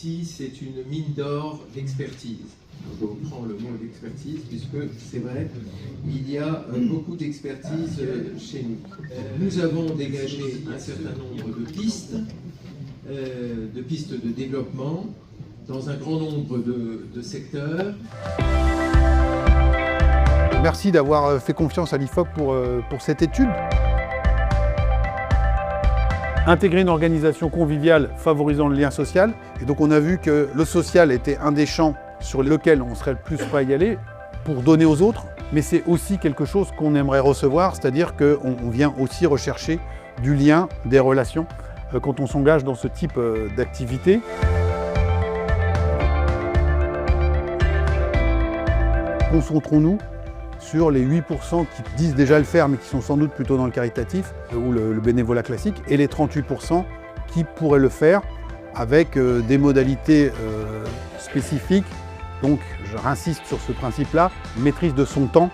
ici, c'est une mine d'or d'expertise. Je reprends le mot d'expertise, puisque c'est vrai, il y a beaucoup d'expertise chez nous. Nous avons dégagé un certain nombre de pistes de développement dans un grand nombre de secteurs. Merci d'avoir fait confiance à l'IFOP pour cette étude. Intégrer une organisation conviviale favorisant le lien social. Et donc on a vu que le social était un des champs sur lequel on serait le plus prêt à y aller pour donner aux autres. Mais c'est aussi quelque chose qu'on aimerait recevoir, c'est-à-dire qu'on vient aussi rechercher du lien, des relations, quand on s'engage dans ce type d'activité. Concentrons-nous sur les 8% qui disent déjà le faire, mais qui sont sans doute plutôt dans le caritatif ou le bénévolat classique, et les 38% qui pourraient le faire avec des modalités spécifiques. Donc, je réinsiste sur ce principe-là, maîtrise de son temps,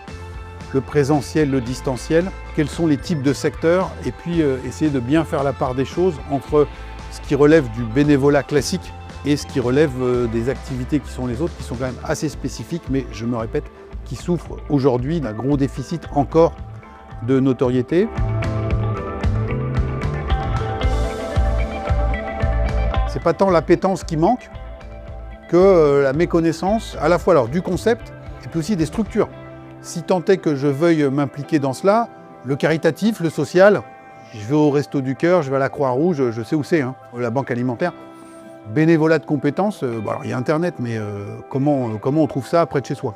le présentiel, le distanciel, quels sont les types de secteurs, et puis essayer de bien faire la part des choses entre ce qui relève du bénévolat classique et ce qui relève des activités qui sont les autres, qui sont quand même assez spécifiques, mais je me répète, qui souffrent aujourd'hui d'un gros déficit encore de notoriété. C'est pas tant l'appétence qui manque que la méconnaissance, à la fois alors, du concept et puis aussi des structures. Si tant est que je veuille m'impliquer dans cela, le caritatif, le social, je vais au Resto du Cœur, je vais à la Croix-Rouge, je sais où c'est, hein, la banque alimentaire. Bénévolat de compétences, bon alors il y a Internet, mais comment on trouve ça près de chez soi?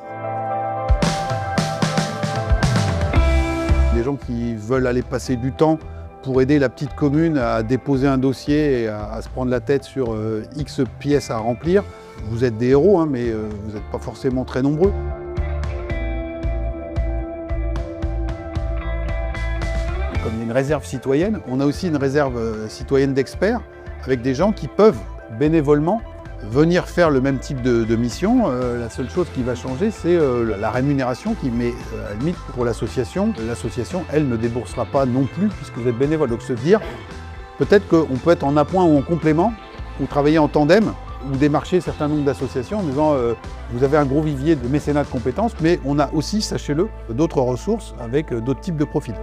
Des gens qui veulent aller passer du temps pour aider la petite commune à déposer un dossier et à se prendre la tête sur X pièces à remplir. Vous êtes des héros, hein, mais vous n'êtes pas forcément très nombreux. Comme il y a une réserve citoyenne, on a aussi une réserve citoyenne d'experts avec des gens qui peuvent bénévolement venir faire le même type de mission. La seule chose qui va changer, c'est la rémunération qui met à la limite pour l'association. L'association, elle, ne déboursera pas non plus puisque vous êtes bénévole. Donc se dire, peut-être qu'on peut être en appoint ou en complément, ou travailler en tandem, ou démarcher un certain nombre d'associations en disant vous avez un gros vivier de mécénat de compétences, mais on a aussi, sachez-le, d'autres ressources avec d'autres types de profils.